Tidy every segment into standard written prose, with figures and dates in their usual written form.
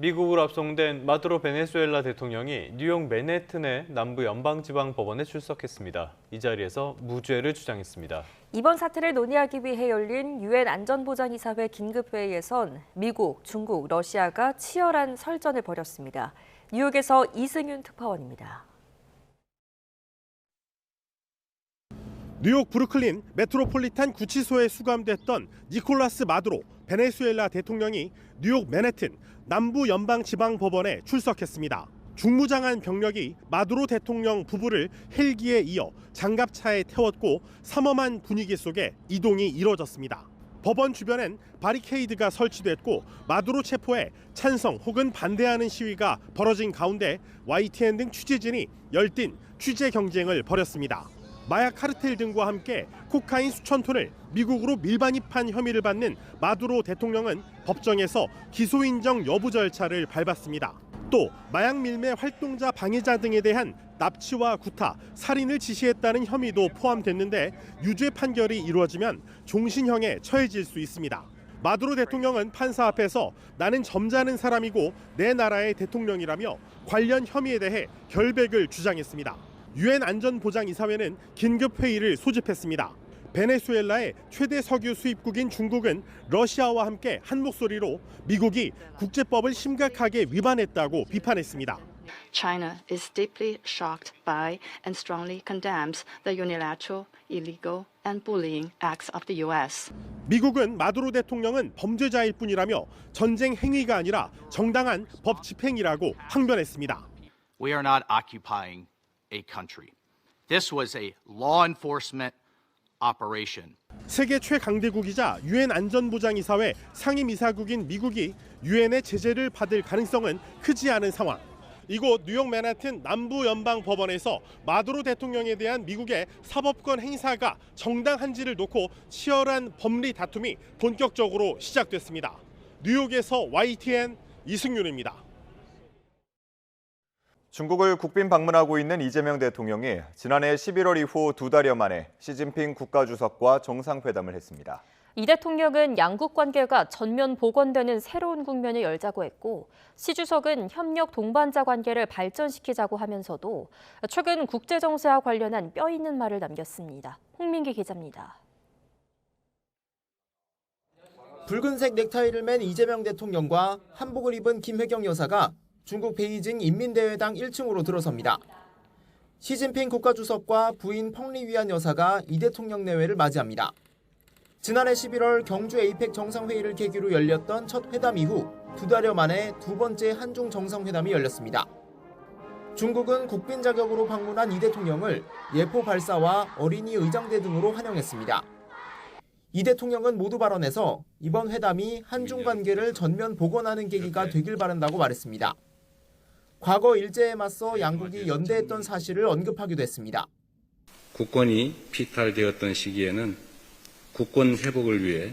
미국으로 압송된 마두로 베네수엘라 대통령이 뉴욕 맨해튼의 남부 연방지방법원에 출석했습니다. 이 자리에서 무죄를 주장했습니다. 이번 사태를 논의하기 위해 열린 유엔 안전보장이사회 긴급회의에선 미국, 중국, 러시아가 치열한 설전을 벌였습니다. 뉴욕에서 이승윤 특파원입니다. 뉴욕 브루클린 메트로폴리탄 구치소에 수감됐던 니콜라스 마두로 베네수엘라 대통령이 뉴욕 맨해튼 남부 연방지방법원에 출석했습니다. 중무장한 병력이 마두로 대통령 부부를 헬기에 이어 장갑차에 태웠고 삼엄한 분위기 속에 이동이 이뤄졌습니다. 법원 주변엔 바리케이드가 설치됐고 마두로 체포에 찬성 혹은 반대하는 시위가 벌어진 가운데 YTN 등 취재진이 열띤 취재 경쟁을 벌였습니다. 마약 카르텔 등과 함께 코카인 수천 톤을 미국으로 밀반입한 혐의를 받는 마두로 대통령은 법정에서 기소 인정 여부 절차를 밟았습니다. 또 마약 밀매 활동자 방해자 등에 대한 납치와 구타, 살인을 지시했다는 혐의도 포함됐는데 유죄 판결이 이루어지면 종신형에 처해질 수 있습니다. 마두로 대통령은 판사 앞에서 나는 점잖은 사람이고 내 나라의 대통령이라며 관련 혐의에 대해 결백을 주장했습니다. 유엔 안전보장이사회는 긴급회의를 소집했습니다. 베네수엘라의 최대 석유 수입국인 중국은 러시아와 함께 한 목소리로 미국이 국제법을 심각하게 위반했다고 비판했습니다. China is deeply shocked by and strongly condemns the unilateral, illegal, and bullying acts of the U.S. 미국은 마두로 대통령은 범죄자일 뿐이라며 전쟁 행위가 아니라 정당한 법 집행이라고 항변했습니다. We are not occupying a country. This was a law enforcement operation. 세계 최강대국이자 유엔 안전보장이사회 상임이사국인 미국이 유엔의 제재를 받을 가능성은 크지 않은 상황. 이곳 뉴욕 맨해튼 남부연방법원에서 마두로 대통령에 대한 미국의 사법권 행사가 정당한지를 놓고 치열한 법리 다툼이 본격적으로 시작됐습니다. 뉴욕에서 YTN 이승윤입니다. 중국을 국빈 방문하고 있는 이재명 대통령이 지난해 11월 이후 2달여 만에 시진핑 국가주석과 정상회담을 했습니다. 이 대통령은 양국 관계가 전면 복원되는 새로운 국면을 열자고 했고 시 주석은 협력 동반자 관계를 발전시키자고 하면서도 최근 국제정세와 관련한 뼈 있는 말을 남겼습니다. 홍민기 기자입니다. 붉은색 넥타이를 맨 이재명 대통령과 한복을 입은 김혜경 여사가 중국 베이징 인민대회당 1층으로 들어섭니다. 시진핑 국가주석과 부인 펑리위안 여사가 이 대통령 내외를 맞이합니다. 지난해 11월 경주 에이펙 정상회의를 계기로 열렸던 첫 회담 이후 2달여 만에 두 번째 한중 정상회담이 열렸습니다. 중국은 국빈 자격으로 방문한 이 대통령을 예포 발사와 어린이 의장대 등으로 환영했습니다. 이 대통령은 모두 발언에서 이번 회담이 한중 관계를 전면 복원하는 계기가 되길 바란다고 말했습니다. 과거 일제에 맞서 양국이 연대했던 사실을 언급하기도 했습니다. 국권이 피탈되었던 시기에는 국권 회복을 위해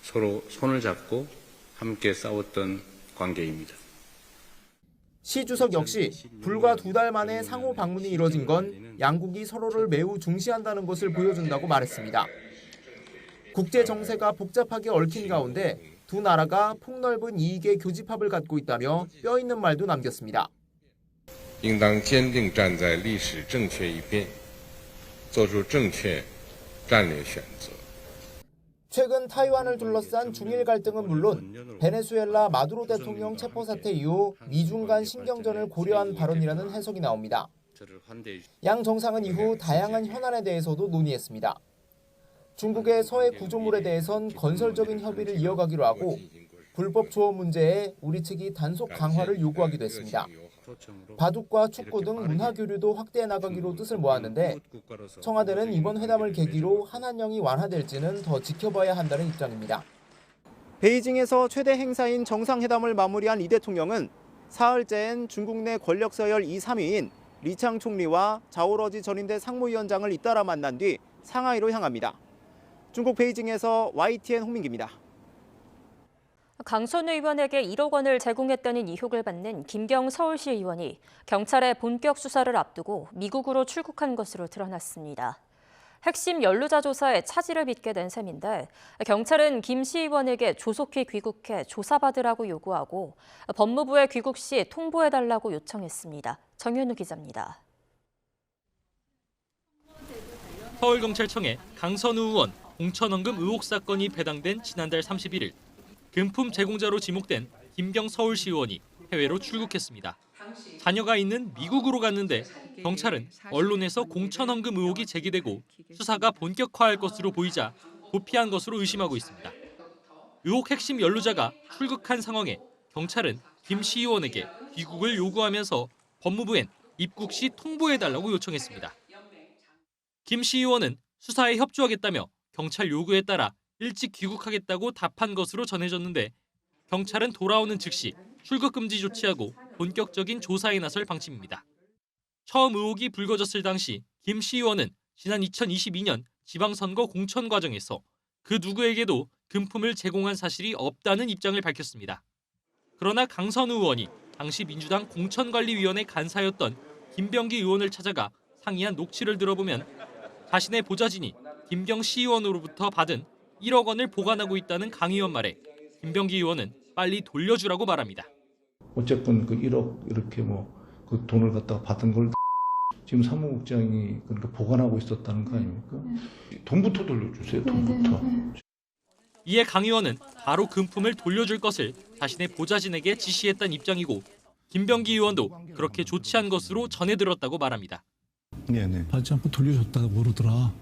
서로 손을 잡고 함께 싸웠던 관계입니다. 시 주석 역시 불과 2달 만에 상호 방문이 이뤄진 건 양국이 서로를 매우 중시한다는 것을 보여준다고 말했습니다. 국제 정세가 복잡하게 얽힌 가운데 두 나라가 폭넓은 이익의 교집합을 갖고 있다며 뼈 있는 말도 남겼습니다. 应当坚定站在历史正确一边，做出正确战略选择。 최근 타이완을 둘러싼 중일 갈등은 물론 베네수엘라 마두로 대통령 체포 사태 이후 미중 간 신경전을 고려한 발언이라는 해석이 나옵니다. 양 정상은 이후 다양한 현안에 대해서도 논의했습니다. 중국의 서해 구조물에 대해선 건설적인 협의를 이어가기로 하고 불법 조업 문제에 우리 측이 단속 강화를 요구하기도 했습니다. 바둑과 축구 등 문화 교류도 확대해 나가기로 뜻을 모았는데 청와대는 이번 회담을 계기로 한한령이 완화될지는 더 지켜봐야 한다는 입장입니다. 베이징에서 최대 행사인 정상회담을 마무리한 이 대통령은 사흘째엔 중국 내 권력 서열 2, 3위인 리창 총리와 자오러지 전인대 상무위원장을 잇따라 만난 뒤 상하이로 향합니다. 중국 베이징에서 YTN 홍민기입니다. 강선 의원에게 1억 원을 제공했다는 의혹을 받는 김경 서울시 의원이 경찰의 본격 수사를 앞두고 미국으로 출국한 것으로 드러났습니다. 핵심 연루자 조사에 차질을 빚게 된 셈인데 경찰은 김 시의원에게 조속히 귀국해 조사받으라고 요구하고 법무부에 귀국 시 통보해달라고 요청했습니다. 정현우 기자입니다. 서울경찰청에 강선우 의원 공천원금 의혹 사건이 배당된 지난달 31일 금품 제공자로 지목된 김경 서울시의원이 해외로 출국했습니다. 자녀가 있는 미국으로 갔는데 경찰은 언론에서 공천헌금 의혹이 제기되고 수사가 본격화할 것으로 보이자 도피한 것으로 의심하고 있습니다. 의혹 핵심 연루자가 출국한 상황에 경찰은 김 시의원에게 귀국을 요구하면서 법무부엔 입국 시 통보해달라고 요청했습니다. 김 시의원은 수사에 협조하겠다며 경찰 요구에 따라 일찍 귀국하겠다고 답한 것으로 전해졌는데 경찰은 돌아오는 즉시 출국 금지 조치하고 본격적인 조사에 나설 방침입니다. 처음 의혹이 불거졌을 당시 김 시의원은 지난 2022년 지방선거 공천 과정에서 그 누구에게도 금품을 제공한 사실이 없다는 입장을 밝혔습니다. 그러나 강선우 의원이 당시 민주당 공천관리위원회 간사였던 김병기 의원을 찾아가 상의한 녹취를 들어보면 자신의 보좌진이 김경 시의원으로부터 받은 1억 원을 보관하고 있다는 강 의원 말에 김병기 의원은 빨리 돌려주라고 말합니다. 어쨌건 그 1억 이렇게 그 돈을 갖다가 받은 걸 지금 사무국장이 그러니까 보관하고 있었다는 거 아닙니까? 돈부터 돌려주세요. 돈부터. 이에 강 의원은 바로 금품을 돌려줄 것을 자신의 보좌진에게 지시했다는 입장이고 김병기 의원도 그렇게 조치한 것으로 전해 들었다고 말합니다. 네네. 받지 않고 돌려줬다고 그러더라.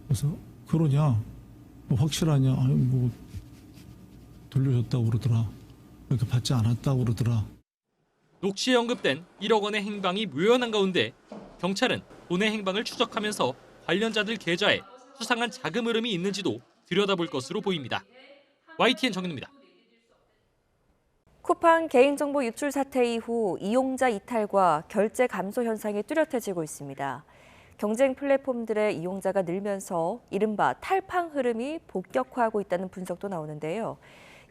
그래서 그러냐? 확실하냐? 아니 돌려줬다고 그러더라. 이렇게 받지 않았다고 그러더라. 녹취에 언급된 1억 원의 행방이 묘연한 가운데 경찰은 돈의 행방을 추적하면서 관련자들 계좌에 수상한 자금 흐름이 있는지도 들여다볼 것으로 보입니다. YTN 정현우입니다. 쿠팡 개인정보 유출 사태 이후 이용자 이탈과 결제 감소 현상이 뚜렷해지고 있습니다. 경쟁 플랫폼들의 이용자가 늘면서 이른바 탈팡 흐름이 본격화하고 있다는 분석도 나오는데요.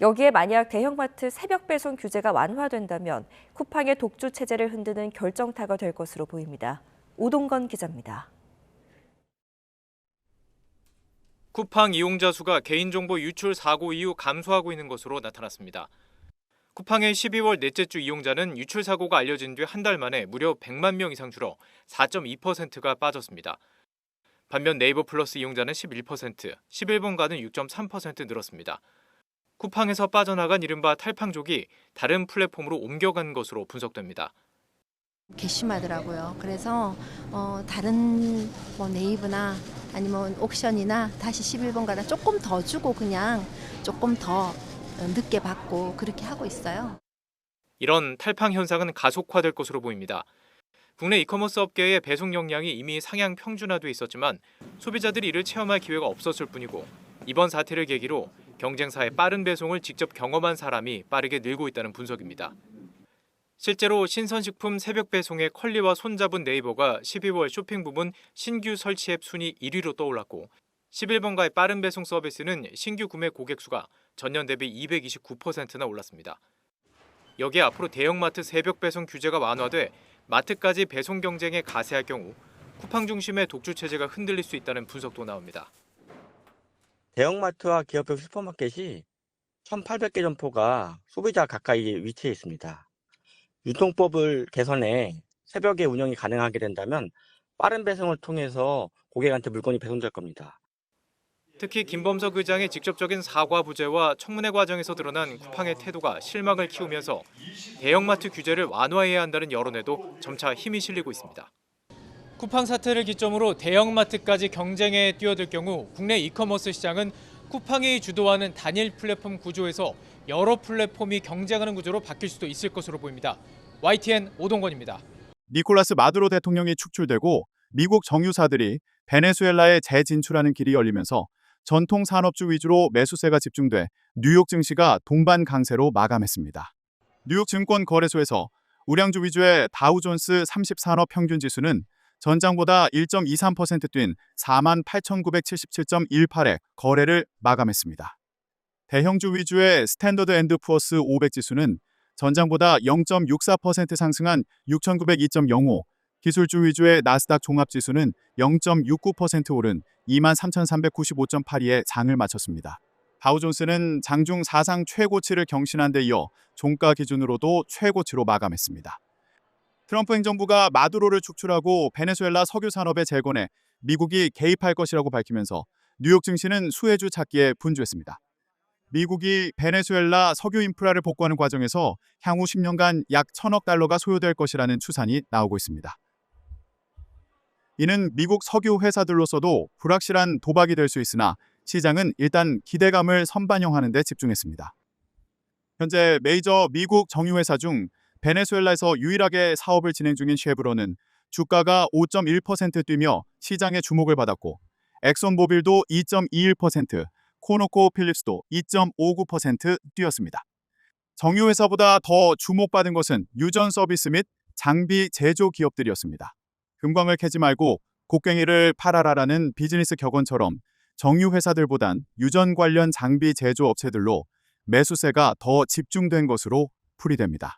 여기에 만약 대형마트 새벽 배송 규제가 완화된다면 쿠팡의 독주 체제를 흔드는 결정타가 될 것으로 보입니다. 오동건 기자입니다. 쿠팡 이용자 수가 개인정보 유출 사고 이후 감소하고 있는 것으로 나타났습니다. 쿠팡의 12월 넷째 주 이용자는 유출 사고가 알려진 뒤 한 달 만에 무려 100만 명 이상 줄어 4.2%가 빠졌습니다. 반면 네이버 플러스 이용자는 11%, 11번가는 6.3% 늘었습니다. 쿠팡에서 빠져나간 이른바 탈팡족이 다른 플랫폼으로 옮겨간 것으로 분석됩니다. 괘씸하더라고요. 그래서 다른 네이버나 아니면 옥션이나 다시 11번가나 조금 더 주고 그냥 조금 더 늦게 받고 그렇게 하고 있어요. 이런 탈팡 현상은 가속화될 것으로 보입니다. 국내 이커머스 업계의 배송 역량이 이미 상향 평준화돼 있었지만 소비자들이 이를 체험할 기회가 없었을 뿐이고 이번 사태를 계기로 경쟁사의 빠른 배송을 직접 경험한 사람이 빠르게 늘고 있다는 분석입니다. 실제로 신선식품 새벽 배송의 컬리와 손잡은 네이버가 12월 쇼핑 부문 신규 설치 앱 순위 1위로 떠올랐고 11번가의 빠른 배송 서비스는 신규 구매 고객 수가 전년 대비 229%나 올랐습니다. 여기에 앞으로 대형마트 새벽 배송 규제가 완화돼 마트까지 배송 경쟁에 가세할 경우 쿠팡 중심의 독주 체제가 흔들릴 수 있다는 분석도 나옵니다. 대형마트와 기업형 슈퍼마켓이 1,800개 점포가 소비자 가까이 위치해 있습니다. 유통법을 개선해 새벽에 운영이 가능하게 된다면 빠른 배송을 통해서 고객한테 물건이 배송될 겁니다. 특히 김범석 의장의 직접적인 사과 부재와 청문회 과정에서 드러난 쿠팡의 태도가 실망을 키우면서 대형마트 규제를 완화해야 한다는 여론에도 점차 힘이 실리고 있습니다. 쿠팡 사태를 기점으로 대형마트까지 경쟁에 뛰어들 경우 국내 이커머스 시장은 쿠팡이 주도하는 단일 플랫폼 구조에서 여러 플랫폼이 경쟁하는 구조로 바뀔 수도 있을 것으로 보입니다. YTN 오동건입니다. 니콜라스 마두로 대통령이 축출되고 미국 정유사들이 베네수엘라에 재진출하는 길이 열리면서 전통 산업주 위주로 매수세가 집중돼 뉴욕 증시가 동반 강세로 마감했습니다. 뉴욕 증권거래소에서 우량주 위주의 다우존스 30산업 평균 지수는 전장보다 1.23% 뛴 48,977.18에 거래를 마감했습니다. 대형주 위주의 스탠더드 앤드 푸어스 500 지수는 전장보다 0.64% 상승한 6,902.05, 기술주 위주의 나스닥 종합지수는 0.69% 오른 23,395.82에 장을 마쳤습니다. 다우존스는 장중 사상 최고치를 경신한 데 이어 종가 기준으로도 최고치로 마감했습니다. 트럼프 행정부가 마두로를 축출하고 베네수엘라 석유 산업의 재건에 미국이 개입할 것이라고 밝히면서 뉴욕 증시는 수혜주 찾기에 분주했습니다. 미국이 베네수엘라 석유 인프라를 복구하는 과정에서 향후 10년간 약 1,000억 달러가 소요될 것이라는 추산이 나오고 있습니다. 이는 미국 석유 회사들로서도 불확실한 도박이 될 수 있으나 시장은 일단 기대감을 선반영하는 데 집중했습니다. 현재 메이저 미국 정유회사 중 베네수엘라에서 유일하게 사업을 진행 중인 쉐브론은 주가가 5.1% 뛰며 시장의 주목을 받았고 엑손모빌도 2.21%, 코노코 필립스도 2.59% 뛰었습니다. 정유회사보다 더 주목받은 것은 유전 서비스 및 장비 제조 기업들이었습니다. 금광을 캐지 말고 곡괭이를 팔아라라는 비즈니스 격언처럼 정유회사들보단 유전 관련 장비 제조 업체들로 매수세가 더 집중된 것으로 풀이됩니다.